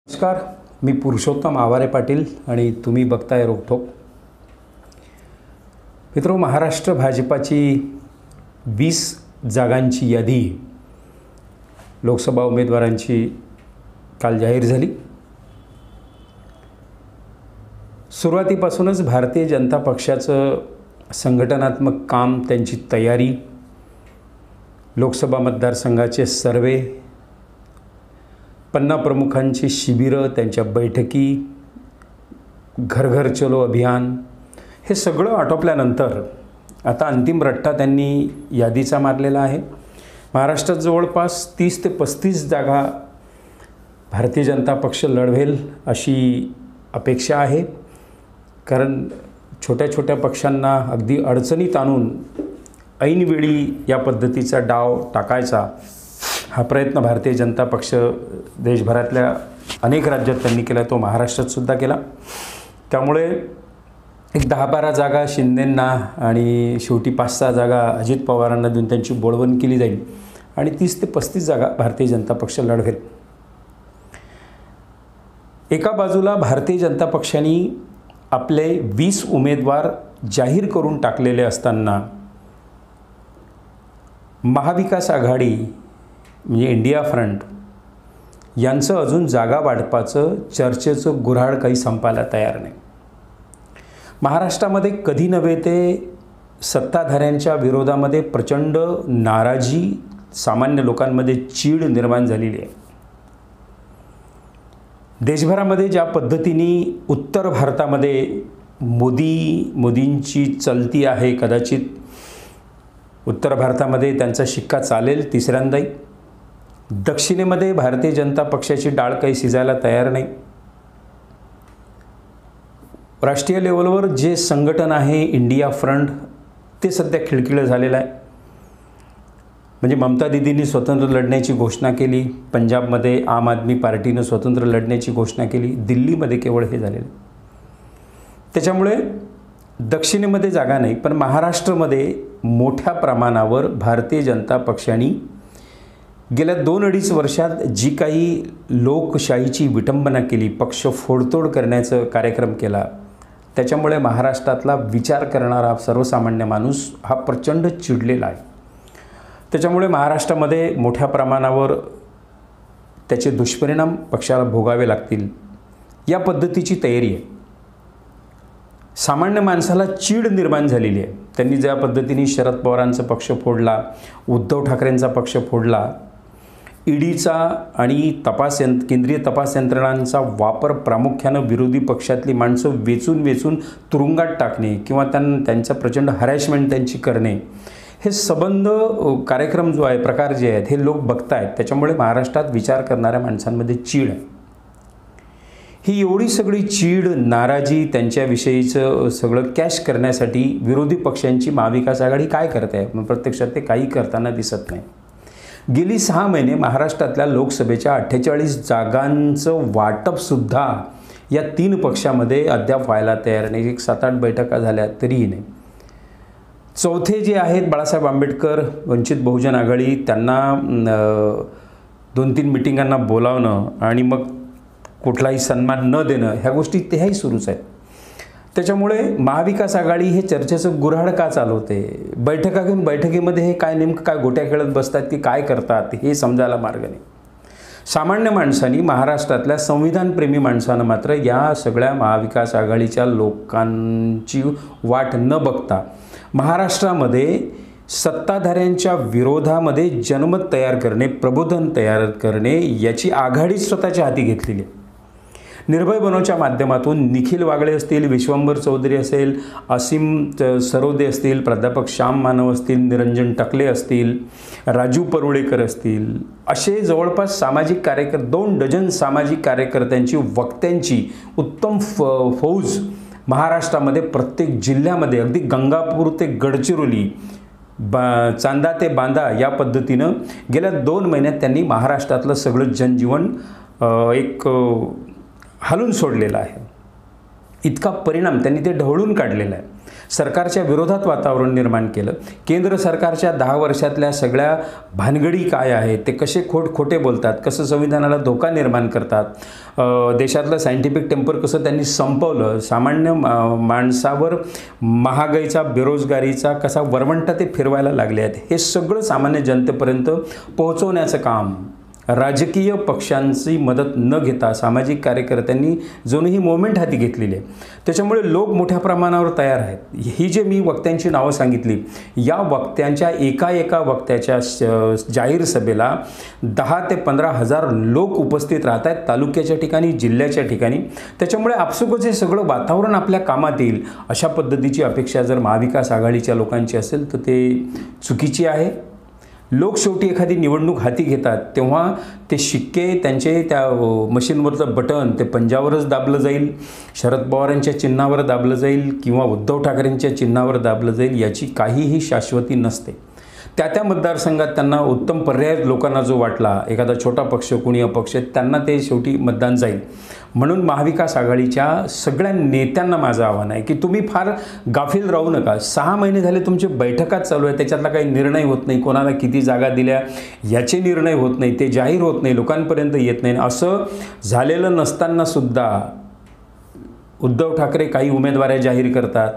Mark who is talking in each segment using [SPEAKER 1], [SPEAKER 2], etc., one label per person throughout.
[SPEAKER 1] नमस्कार, मी पुरुषोत्तम आवारे पाटील आणि तुम्ही बघताय रोकठोक. मित्रो, महाराष्ट्र भाजपाची 20 जागांची यादी लोकसभा उमेदवारांची काल जाहीर झाली. सुरुवातीपासूनच भारतीय जनता पक्षाचं संघटनात्मक काम, त्यांची तयारी, लोकसभा मतदारसंघाचे सर्वे, 50 प्रमुखांची शिबिरं, त्यांच्या बैठकी, घर घर चलो अभियान, हे सगळं आटोपल्यानंतर आता अंतिम रट्टा त्यांनी यादीचा मारलेला आहे. महाराष्ट्रात जवळपास 30 ते 35 जागा भारतीय जनता पक्ष लढवेल अशी अपेक्षा आहे. कारण छोट्या छोट्या पक्षांना अगदी अडचणीत आणून ऐनवेळी या पद्धतीचा डाव टाकायचा हा प्रयत्न भारतीय जनता पक्ष देशभरातल्या अनेक राज्यात त्यांनी केला, तो महाराष्ट्रातसुद्धा केला. त्यामुळे एक 10-12 जागा शिंदेंना आणि शेवटी 5-6 जागा अजित पवारांना देऊन त्यांची बोळवण केली जाईल आणि 30 ते 35 जागा भारतीय जनता पक्ष लढवेल. एका बाजूला भारतीय जनता पक्षाने आपले 20 उमेदवार जाहीर करून टाकलेले असताना महाविकास आघाडी म्हणजे इंडिया फ्रंट यांचं अजून जागा वाटपाचं चर्चेचं गुऱ्हाळ काही संपायला तयार नाही. महाराष्ट्रामध्ये कधी नव्हे ते सत्ताधाऱ्यांच्या विरोधामध्ये प्रचंड नाराजी, सामान्य लोकांमध्ये चीड निर्माण झालेली आहे. देशभरामध्ये ज्या पद्धतीने उत्तर भारतामध्ये मोदींची चलती आहे, कदाचित उत्तर भारतामध्ये त्यांचा शिक्का चालेल तिसऱ्यांदाही. दक्षिणेमध्ये भारतीय जनता पक्षाची डाळ काही शिजायला तयार नाही. राष्ट्रीय लेवलवर जे संघटन आहे इंडिया फ्रंट ते सध्या खिळखिळं झालेलं आहे. म्हणजे ममता दीदींनी स्वतंत्र लढण्याची घोषणा केली, पंजाबमध्ये आम आदमी पार्टीनं स्वतंत्र लढण्याची घोषणा केली, दिल्लीमध्ये केवळ हे झालेलं. त्याच्यामुळे दक्षिणेमध्ये जागा नाही, पण महाराष्ट्रामध्ये मोठ्या प्रमाणावर भारतीय जनता पक्षाने गेल्या 2-2.5 वर्षात जी काही लोकशाहीची विटंबना केली, पक्ष फोडतोड करण्याचा कार्यक्रम केला, त्याच्यामुळे महाराष्ट्रातला विचार करणारा सर्वसामान्य माणूस हा प्रचंड चिडलेला आहे. त्याच्यामुळे महाराष्ट्रामध्ये मोठ्या प्रमाणावर त्याचे दुष्परिणाम पक्षाला भोगावे लागतील या पद्धतीची तयारी आहे. सामान्य माणसाला चीड निर्माण झालेली आहे. त्यांनी ज्या पद्धतीने शरद पवारांचा पक्ष फोडला, उद्धव ठाकरेंचा पक्ष फोडला, ईडीचा आणि केंद्रीय तपास यंत्रणांचा वापर प्रामुख्यानं विरोधी पक्षातली माणसं वेचून तुरुंगात टाकणे किंवा त्यांचा प्रचंड हॅरॅसमेंट त्यांची करणे, हे संबंध कार्यक्रम जो आहे, प्रकार जे आहेत, हे लोक बघतायत. त्याच्यामुळे महाराष्ट्रात विचार करणाऱ्या माणसांमध्ये चीड आहे. ही एवढी सगळी चीड, नाराजी, त्यांच्याविषयीचं सगळं कॅश करण्यासाठी विरोधी पक्षांची महाविकास आघाडी काय करते आहे? मग प्रत्यक्षात ते काही करताना दिसत नाही. गेली 6 महिने महाराष्ट्रातल्या लोकसभेच्या 48 जागांचं वाटपसुद्धा या 3 पक्षामध्ये अद्याप व्हायला तयार नाही. एक 7-8 बैठका झाल्या तरीही नाही. चौथे जे आहेत बाळासाहेब आंबेडकर, वंचित बहुजन आघाडी, त्यांना 2-3 मिटिंगांना बोलावणं आणि मग कुठलाही सन्मान न देणं, ह्या गोष्टी तेही सुरूच आहेत. त्याच्यामुळे महाविकास आघाडी हे चर्चेचं गुऱ्हाळ का चालवते? बैठका घेऊन बैठकीमध्ये हे काय नेमकं काय गोट्या खेळत बसतात की काय करतात हे समजायला मार्ग नाही. सामान्य माणसांनी, महाराष्ट्रातल्या संविधानप्रेमी माणसानं मात्र या सगळ्या महाविकास आघाडीच्या लोकांची वाट न बघता महाराष्ट्रामध्ये सत्ताधाऱ्यांच्या विरोधामध्ये जनमत तयार करणे, प्रबोधन तयार करणे, याची आघाडी स्वतःच्या हाती घेतलेली आहे. निर्भय बनोच्या माध्यमातून निखिल वागळे असतील, विश्वंभर चौधरी असेल, असीम सरोदे असतील, प्राध्यापक श्याम मानव असतील, निरंजन टकले असतील, राजू परुळेकर असतील, असे जवळपास सामाजिक 2 डझन सामाजिक कार्यकर्त्यांची, वक्त्यांची उत्तम फौज महाराष्ट्रामध्ये प्रत्येक जिल्ह्यामध्ये, अगदी गंगापूर ते गडचिरोली, चांदा ते बांदा या पद्धतीनं गेल्या 2 महिन्यात त्यांनी महाराष्ट्रातलं सगळं जनजीवन एक हलून सोडलेलं आहे. इतका परिणाम त्यांनी ते ढवळून काढलेला आहे. सरकारच्या विरोधात वातावरण निर्माण केलं. केंद्र सरकारच्या 10 वर्षातल्या सगळ्या भानगडी काय आहेत, ते कसे खोटे बोलतात, कसं संविधानाला धोका निर्माण करतात, देशातलं सायंटिफिक टेम्पर कसं त्यांनी संपवलं, सामान्य माणसावर महागाईचा, बेरोजगारीचा कसा वरवंटा ते फिरवायला लागले आहेत, हे सगळं सामान्य जनतेपर्यंत पोहोचवण्याचं काम राजकीय पक्षांची मदत न घेता सामाजिक कार्यकर्त्यांनी जणू ही मोमेंट हाती घेतलेली आहे. त्याच्यामुळे लोक मोठ्या प्रमाणावर तयार आहेत. ही जे मी वक्त्यांची नावं सांगितली, या वक्त्यांच्या एका वक्त्याच्या जाहीर सभेला 10 ते 15 हजार लोक उपस्थित राहत आहेत, तालुक्याच्या ठिकाणी, जिल्ह्याच्या ठिकाणी. त्याच्यामुळे आपसुकच हे सगळं वातावरण आपल्या कामात येईल अशा पद्धतीची अपेक्षा जर महाविकास आघाडीच्या लोकांची असेल तर ते चुकीची आहे. लोक शेवटी एखादी निवडणूक हाती घेतात तेव्हा ते शिक्के त्यांचे त्या मशीनवरचं बटन ते पंजावरच दाबलं जाईल, शरद पवारांच्या चिन्हावर दाबलं जाईल किंवा उद्धव ठाकरेंच्या चिन्हावर दाबलं जाईल, याची काहीही शाश्वती नसते. त्या मतदारसंघात त्यांना उत्तम पर्याय लोकांना जो वाटला, एखादा छोटा पक्ष, कुणी अपक्ष, त्यांना ते शेवटी मतदान जाईल. म्हणून महाविकास आघाडीच्या सगळ्या नेत्यांना माझं आव्हान आहे की तुम्ही फार गाफील राहू नका. 6 महिने झाले तुमचे बैठकाच चालू आहे, त्याच्यातला काही निर्णय होत नाही, कोणाला किती जागा दिल्या याचे निर्णय होत नाही, ते जाहीर होत नाही, लोकांपर्यंत येत नाही. असं झालेलं नसताना सुद्धा उद्धव ठाकरे काही उमेदवार जाहीर करतात,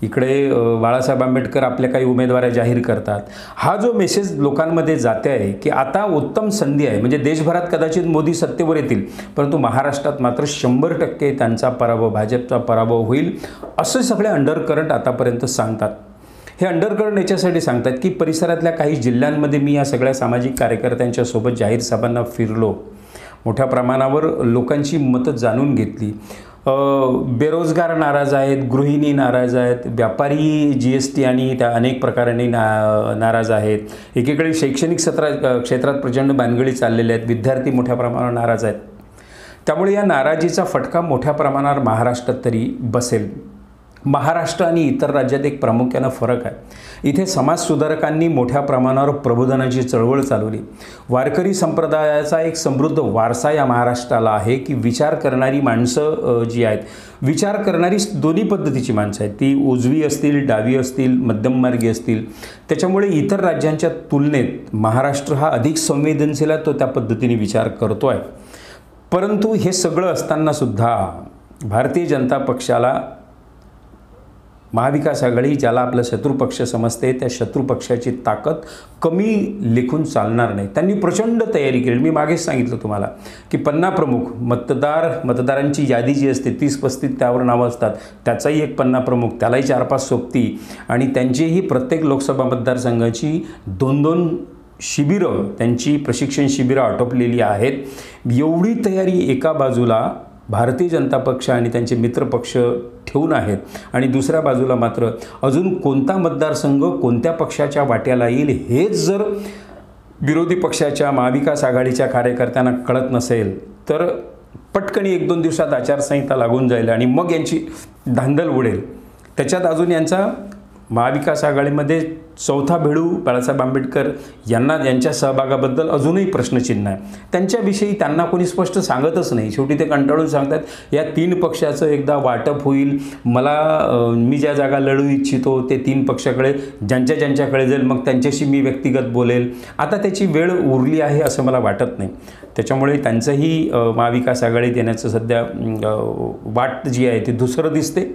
[SPEAKER 1] इकडे बाळासाहेब आंबेडकर आपल्या काही उमेदवार जाहीर करतात. हा जो मेसेज लोकांमध्ये जाते आहे की आता उत्तम संधी आहे, म्हणजे देशभरात कदाचित मोदी सत्तेवर येतील परंतु महाराष्ट्रात मात्र 100% त्यांचा पराभव, भाजपचा पराभव होईल, असं सगळे अंडरकरंट आतापर्यंत सांगतात. हे अंडरकरंट याच्यासाठी सांगतात की परिसरातल्या काही जिल्ह्यांमध्ये मी या सगळ्या सामाजिक कार्यकर्त्यांच्या सोबत जाहीर सभांना फिरलो, मोठ्या प्रमाणावर लोकांची मतं जाणून घेतली. बेरोजगार नाराज आहेत, गृहिणी नाराज आहेत, व्यापारी GST आणि त्या अनेक प्रकारांनी नाराज आहेत. एकीकडे शैक्षणिक क्षेत्रात प्रचंड भानगडी चाललेल्या आहेत, विद्यार्थी मोठ्या प्रमाणावर नाराज आहेत. त्यामुळे या नाराजीचा फटका मोठ्या प्रमाणावर महाराष्ट्रात तरी बसेल. महाराष्ट्र आणि इतर राज्यात एक प्रामुख्यानं फरक आहे. इथे समाजसुधारकांनी मोठ्या प्रमाणावर प्रबोधनाची चळवळ चालवली. वारकरी संप्रदायाचा एक समृद्ध वारसा या महाराष्ट्राला आहे की विचार करणारी माणसं जी आहेत, विचार करणारी दोन्ही पद्धतीची माणसं आहेत, ती उजवी असतील, डावी असतील, मध्यममार्गी असतील. त्याच्यामुळे इतर राज्यांच्या तुलनेत महाराष्ट्र हा अधिक संवेदनशील आहे, तो त्या पद्धतीने विचार करतो आहे. परंतु हे सगळं असतानासुद्धा भारतीय जनता पक्षाला, महाविकास आघाडी ज्याला आपलं शत्रुपक्ष समजते, त्या शत्रुपक्षाची ताकद कमी लेखून चालणार नाही. त्यांनी प्रचंड तयारी केली. मी मागेच सांगितलं तुम्हाला की 50 प्रमुख मतदारांची यादी जी असते 30-35 त्यावर नावं असतात, त्याचाही एक 50 प्रमुख, त्यालाही 4-5 सोबती आणि त्यांचीही प्रत्येक लोकसभा मतदारसंघाची 2-2 शिबिरं, त्यांची प्रशिक्षण शिबिरं आटोपलेली आहेत. एवढी तयारी एका बाजूला भारतीय जनता पक्ष आणि त्यांचे मित्रपक्ष ठेवून आहेत आणि दुसऱ्या बाजूला मात्र अजून कोणता मतदारसंघ कोणत्या पक्षाच्या वाट्याला येईल हेच जर विरोधी पक्षाच्या, महाविकास आघाडीच्या कार्यकर्त्यांना कळत नसेल तर पटकनी 1-2 दिवसात आचारसंहिता लागून जाईल आणि मग यांची धांदल उडेल. त्याच्यात अजून यांचा महाविकास आघाडीमध्ये चौथा भेडू बाळासाहेब आंबेडकर यांच्या सहभागाबद्दल अजूनही प्रश्नचिन्ह आहे. त्यांच्याविषयी त्यांना कोणी स्पष्ट सांगतच नाही. शेवटी ते कंटाळून सांगतात या 3 पक्षाचं एकदा वाटप होईल, मी ज्या जागा लढू इच्छितो ते 3 पक्षाकडे ज्यांच्याकडे जाईल मग त्यांच्याशी मी व्यक्तिगत बोलेल. आता त्याची वेळ उरली आहे असं मला वाटत नाही. त्याच्यामुळे त्यांचंही महाविकास आघाडीत येण्याचं सध्या वाट जी आहे ती दुसरं दिसते.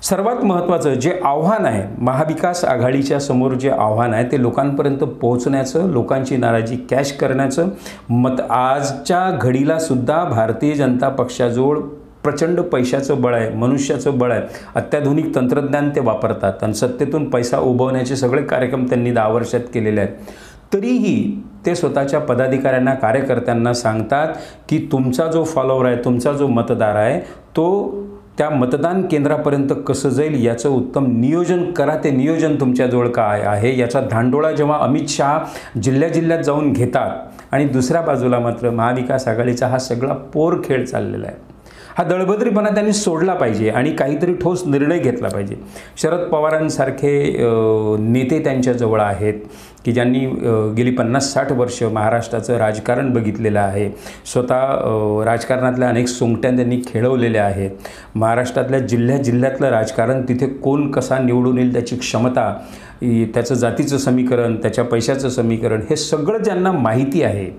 [SPEAKER 1] सर्वात महत्त्वाचं जे आव्हान आहे, महाविकास आघाडीच्या समोर जे आव्हान आहे ते लोकांपर्यंत पोहोचण्याचं, लोकांची नाराजी कॅश करण्याचं. आजच्या घडीला सुद्धा भारतीय जनता पक्षाजवळ प्रचंड पैशाचं बळ आहे, मनुष्याचं बळ आहे, अत्याधुनिक तंत्रज्ञान ते वापरतात आणि सत्तेतून पैसा उभवण्याचे सगळे कार्यक्रम त्यांनी 10 वर्षात केलेले आहेत. तरीही ते स्वतःच्या पदाधिकाऱ्यांना, कार्यकर्त्यांना सांगतात की तुमचा जो फॉलोवर आहे, तुमचा जो मतदार आहे तो त्या मतदान केंद्रापर्यंत कसं जाईल याचं उत्तम नियोजन करा. ते नियोजन तुमच्याजवळ काय आहे याचा धांडोळा जेव्हा अमित शहा जिल्ह्यात जाऊन घेतात आणि दुसऱ्या बाजूला मात्र महाविकास आघाडीचा हा सगळा पोर खेळ चाललेला आहे. हा दळभद्रीपणा त्यांनी सोडला पाहिजे आणि काहीतरी ठोस निर्णय घेतला पाहिजे. शरद पवारांसारखे नेते त्यांच्याजवळ आहेत की ज्यांनी गेली 50-60 वर्ष महाराष्ट्राचं राजकारण बघितलेलं आहे. स्वतः राजकारणातल्या अनेक सोंगट्या त्यांनी खेळवलेल्या आहेत. महाराष्ट्रातल्या जिल्ह्यातलं राजकारण, तिथे कोण कसा निवडून येईल त्याची क्षमता, त्याचं जातीचं समीकरण, त्याच्या पैशाचं समीकरण, हे सगळं ज्यांना माहिती आहे,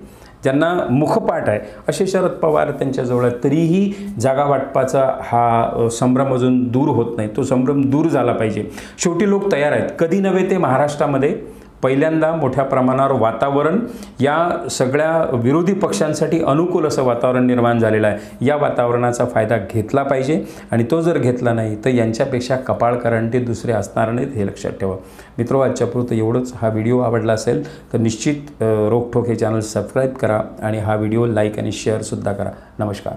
[SPEAKER 1] ज्यांना मुखपाठ आहे, असे शरद पवार त्यांच्याजवळ. तरीही जागा वाटपाचा हा संभ्रम अजून दूर होत नाही. तो संभ्रम दूर झाला पाहिजे. शेवटी लोक तयार आहेत. कधी नव्हे ते महाराष्ट्रामध्ये पहिल्यांदा मोठ्या प्रमाणावर वातावरण, या सगळ्या विरोधी पक्षांसाठी अनुकूल असं वातावरण निर्माण झालेलं आहे. या वातावरणाचा फायदा घेतला पाहिजे आणि तो जर घेतला नाही तर यांच्यापेक्षा कपाळकरंटे दुसरे असणार नाहीत, हे लक्षात ठेवा. मित्रो, आजच्यापुरतं एवढंच. हा व्हिडिओ आवडला असेल तर निश्चित रोखोक हे चॅनल सबस्क्राईब करा आणि हा व्हिडिओ लाईक आणि शेअरसुद्धा करा. नमस्कार.